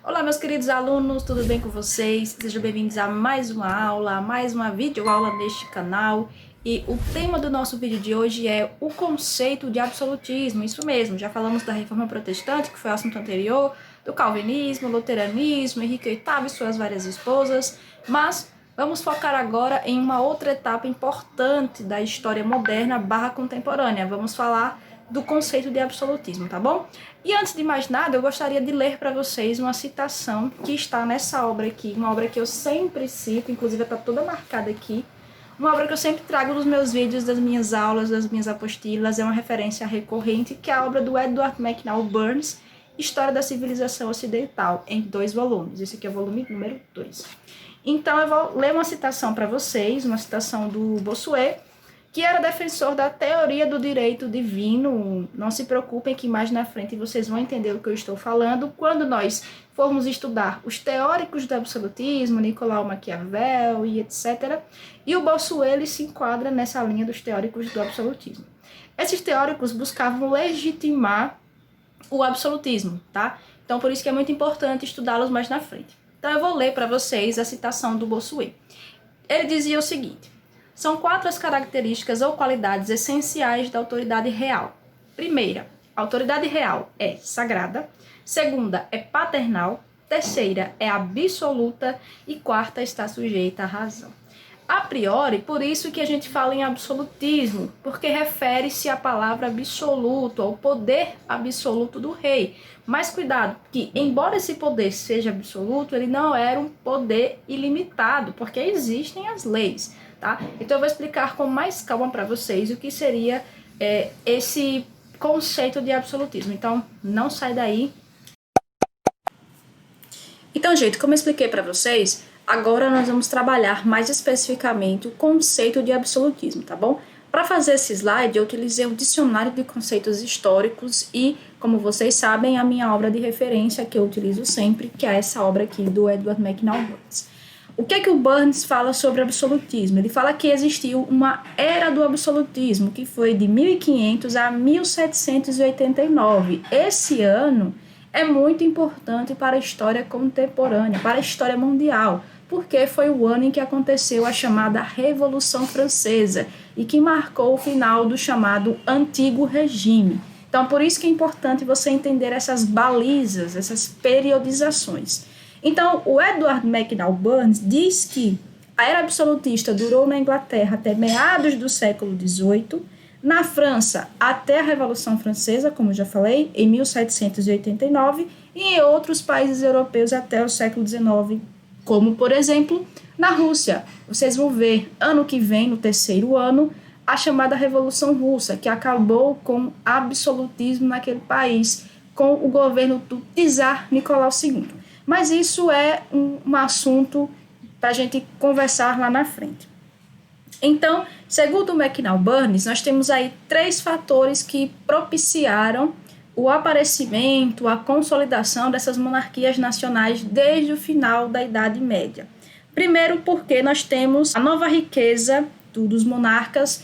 Olá, meus queridos alunos, tudo bem com vocês? Sejam bem-vindos a mais uma aula, mais uma videoaula neste canal. E o tema do nosso vídeo de hoje é o conceito de absolutismo. Isso mesmo, já falamos da Reforma Protestante, que foi o assunto anterior, do Calvinismo, Luteranismo, Henrique VIII e suas várias esposas, mas vamos focar agora em uma outra etapa importante da história moderna / contemporânea. Vamos falar do conceito de absolutismo, tá bom? E antes de mais nada, eu gostaria de ler para vocês uma citação que está nessa obra aqui, uma obra que eu sempre cito, inclusive está toda marcada aqui, uma obra que eu sempre trago nos meus vídeos, das minhas aulas, das minhas apostilas, é uma referência recorrente, que é a obra do Edward McNall Burns, História da Civilização Ocidental, em 2 volumes. Esse aqui é o volume número 2. Então eu vou ler uma citação para vocês, uma citação do Bossuet, que era defensor da teoria do direito divino. Não se preocupem que mais na frente vocês vão entender o que eu estou falando quando nós formos estudar os teóricos do absolutismo, Nicolau Maquiavel e etc. E o Bossuet ele se enquadra nessa linha dos teóricos do absolutismo. Esses teóricos buscavam legitimar o absolutismo, tá? Então por isso que é muito importante estudá-los mais na frente. Então eu vou ler para vocês a citação do Bossuet. Ele dizia o seguinte: são 4 as características ou qualidades essenciais da autoridade real. Primeira, a autoridade real é sagrada. Segunda, é paternal. Terceira, é absoluta. E quarta, está sujeita à razão. A priori, por isso que a gente fala em absolutismo, porque refere-se à palavra absoluto, ao poder absoluto do rei. Mas cuidado, que embora esse poder seja absoluto, ele não era um poder ilimitado, porque existem as leis. Tá? Então eu vou explicar com mais calma para vocês o que seria esse conceito de absolutismo. Então não sai daí. Então, gente, como eu expliquei para vocês, agora nós vamos trabalhar mais especificamente o conceito de absolutismo, tá bom? Para fazer esse slide, eu utilizei um dicionário de conceitos históricos e, como vocês sabem, a minha obra de referência que eu utilizo sempre, que é essa obra aqui do Edward McNall Burns. O que é que o Burns fala sobre absolutismo? Ele fala que existiu uma era do absolutismo, que foi de 1500 a 1789. Esse ano é muito importante para a história contemporânea, para a história mundial, porque foi o ano em que aconteceu a chamada Revolução Francesa e que marcou o final do chamado Antigo Regime. Então, por isso que é importante você entender essas balizas, essas periodizações. Então, o Edward McNall Burns diz que a era absolutista durou na Inglaterra até meados do século XVIII, na França até a Revolução Francesa, como já falei, em 1789, e em outros países europeus até o século XIX, como, por exemplo, na Rússia. Vocês vão ver, ano que vem, no 3º ano, a chamada Revolução Russa, que acabou com absolutismo naquele país, com o governo do czar Nicolau II. Mas isso é um assunto para a gente conversar lá na frente. Então, segundo o McNall Burns, nós temos aí 3 fatores que propiciaram o aparecimento, a consolidação dessas monarquias nacionais desde o final da Idade Média. Primeiro, porque nós temos a nova riqueza dos monarcas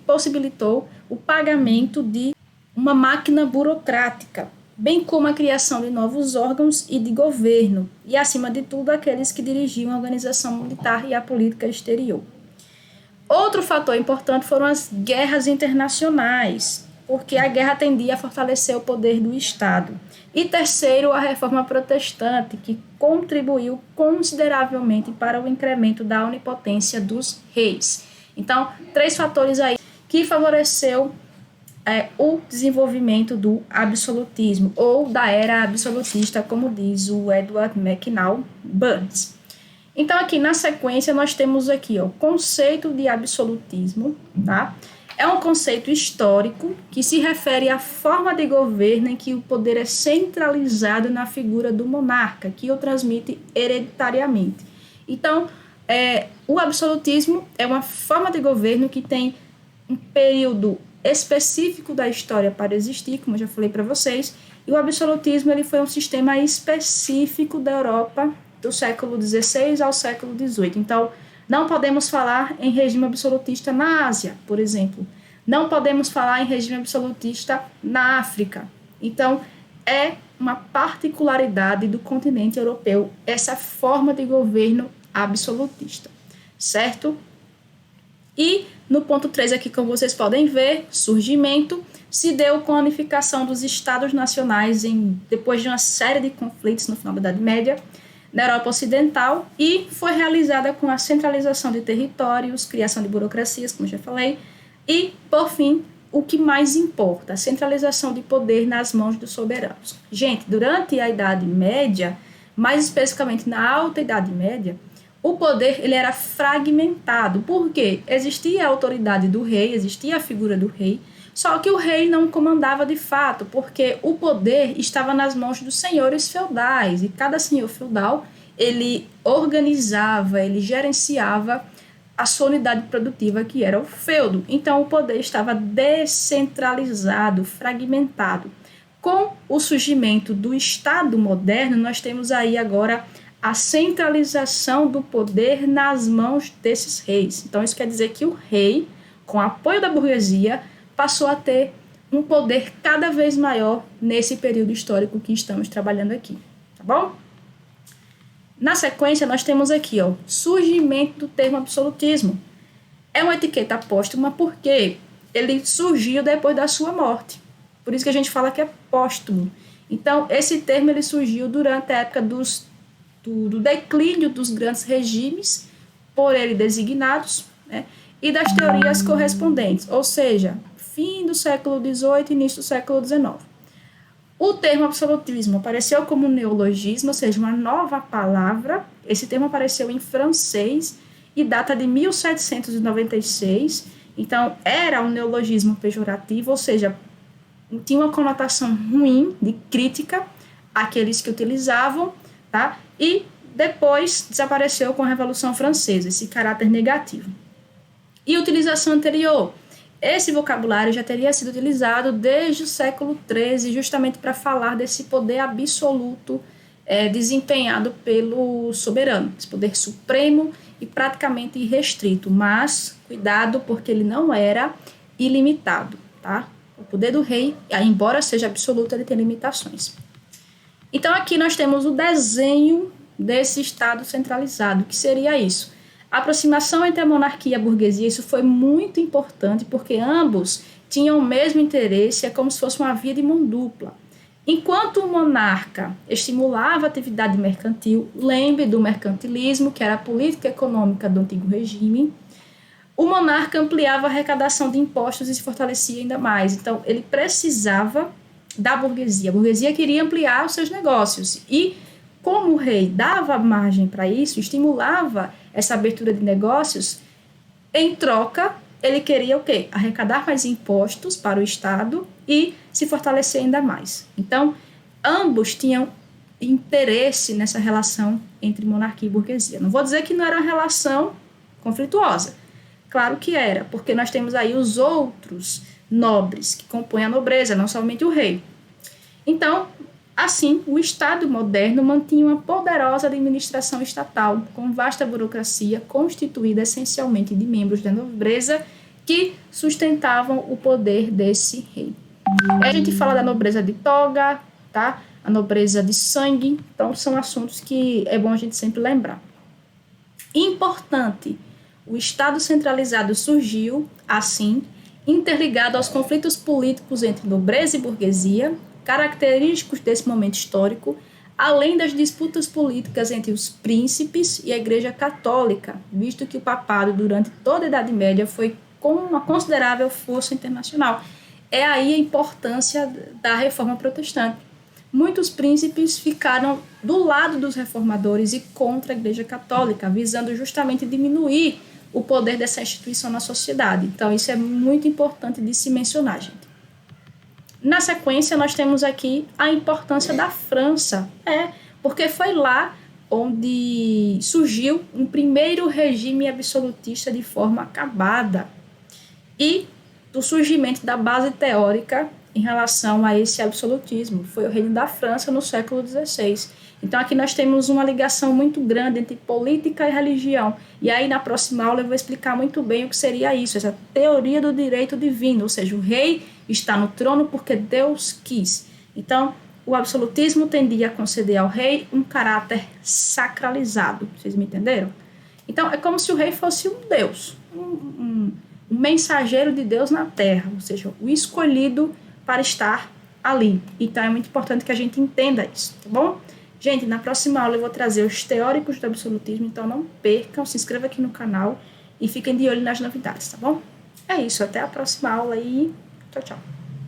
possibilitou o pagamento de uma máquina burocrática, bem como a criação de novos órgãos e de governo, e, acima de tudo, aqueles que dirigiam a organização militar e a política exterior. Outro fator importante foram as guerras internacionais, porque a guerra tendia a fortalecer o poder do Estado. E terceiro, a Reforma Protestante, que contribuiu consideravelmente para o incremento da onipotência dos reis. Então, 3 fatores aí que favoreceu o desenvolvimento do absolutismo, ou da era absolutista, como diz o Edward McNall Burns. Então, aqui na sequência, nós temos aqui o conceito de absolutismo, tá? É um conceito histórico que se refere à forma de governo em que o poder é centralizado na figura do monarca, que o transmite hereditariamente. Então, o absolutismo é uma forma de governo que tem um período específico da história para existir, como eu já falei para vocês, e o absolutismo ele foi um sistema específico da Europa do século XVI ao século XVIII. Então, não podemos falar em regime absolutista na Ásia, por exemplo. Não podemos falar em regime absolutista na África. Então, é uma particularidade do continente europeu, essa forma de governo absolutista, certo? E no ponto 3 aqui, como vocês podem ver, surgimento, se deu com a unificação dos estados nacionais depois de uma série de conflitos no final da Idade Média, na Europa Ocidental, e foi realizada com a centralização de territórios, criação de burocracias, como já falei, e, por fim, o que mais importa, a centralização de poder nas mãos dos soberanos. Gente, durante a Idade Média, mais especificamente na Alta Idade Média, o poder ele era fragmentado, porque existia a autoridade do rei, existia a figura do rei, só que o rei não comandava de fato, porque o poder estava nas mãos dos senhores feudais, e cada senhor feudal, ele organizava, ele gerenciava a sua unidade produtiva, que era o feudo. Então, o poder estava descentralizado, fragmentado. Com o surgimento do Estado moderno, nós temos aí agora a centralização do poder nas mãos desses reis. Então, isso quer dizer que o rei, com apoio da burguesia, passou a ter um poder cada vez maior nesse período histórico que estamos trabalhando aqui, tá bom? Na sequência, nós temos aqui, surgimento do termo absolutismo. É uma etiqueta póstuma porque ele surgiu depois da sua morte. Por isso que a gente fala que é póstumo. Então, esse termo ele surgiu durante a época do declínio dos grandes regimes, por ele designados, né, e das teorias correspondentes, ou seja, fim do século XVIII e início do século XIX. O termo absolutismo apareceu como um neologismo, ou seja, uma nova palavra. Esse termo apareceu em francês e data de 1796. Então, era um neologismo pejorativo, ou seja, tinha uma conotação ruim, de crítica àqueles que utilizavam, tá? E depois desapareceu com a Revolução Francesa, esse caráter negativo. E utilização anterior. Esse vocabulário já teria sido utilizado desde o século XIII, justamente para falar desse poder absoluto desempenhado pelo soberano, esse poder supremo e praticamente irrestrito, mas cuidado porque ele não era ilimitado, tá? O poder do rei, embora seja absoluto, ele tem limitações. Então aqui nós temos o desenho desse Estado centralizado, que seria isso. A aproximação entre a monarquia e a burguesia, isso foi muito importante, porque ambos tinham o mesmo interesse, é como se fosse uma via de mão dupla. Enquanto o monarca estimulava a atividade mercantil, lembre do mercantilismo, que era a política econômica do antigo regime, o monarca ampliava a arrecadação de impostos e se fortalecia ainda mais. Então, ele precisava da burguesia. A burguesia queria ampliar os seus negócios e, como o rei dava margem para isso, estimulava essa abertura de negócios, em troca, ele queria o quê? Arrecadar mais impostos para o Estado e se fortalecer ainda mais. Então, ambos tinham interesse nessa relação entre monarquia e burguesia. Não vou dizer que não era uma relação conflituosa. Claro que era, porque nós temos aí os outros nobres que compõem a nobreza, não somente o rei. Então, assim, o Estado moderno mantinha uma poderosa administração estatal, com vasta burocracia, constituída essencialmente de membros da nobreza que sustentavam o poder desse rei. A gente fala da nobreza de toga, tá? A nobreza de sangue, então são assuntos que é bom a gente sempre lembrar. Importante, o Estado centralizado surgiu, assim, interligado aos conflitos políticos entre nobreza e burguesia, característicos desse momento histórico, além das disputas políticas entre os príncipes e a Igreja Católica, visto que o papado, durante toda a Idade Média, foi com uma considerável força internacional. É aí a importância da reforma protestante. Muitos príncipes ficaram do lado dos reformadores e contra a Igreja Católica, visando justamente diminuir o poder dessa instituição na sociedade. Então, isso é muito importante de se mencionar, gente. Na sequência, nós temos aqui a importância da França, porque foi lá onde surgiu um primeiro regime absolutista de forma acabada e do surgimento da base teórica em relação a esse absolutismo. Foi o reino da França no século XVI. Então, aqui nós temos uma ligação muito grande entre política e religião. E aí, na próxima aula, eu vou explicar muito bem o que seria isso, essa teoria do direito divino, ou seja, o rei está no trono porque Deus quis. Então, o absolutismo tendia a conceder ao rei um caráter sacralizado. Vocês me entenderam? Então, é como se o rei fosse um Deus, um mensageiro de Deus na terra, ou seja, o escolhido para estar ali. Então, é muito importante que a gente entenda isso, tá bom? Gente, na próxima aula eu vou trazer os teóricos do absolutismo, então não percam, se inscreva aqui no canal e fiquem de olho nas novidades, tá bom? É isso, até a próxima aula e tchau, tchau.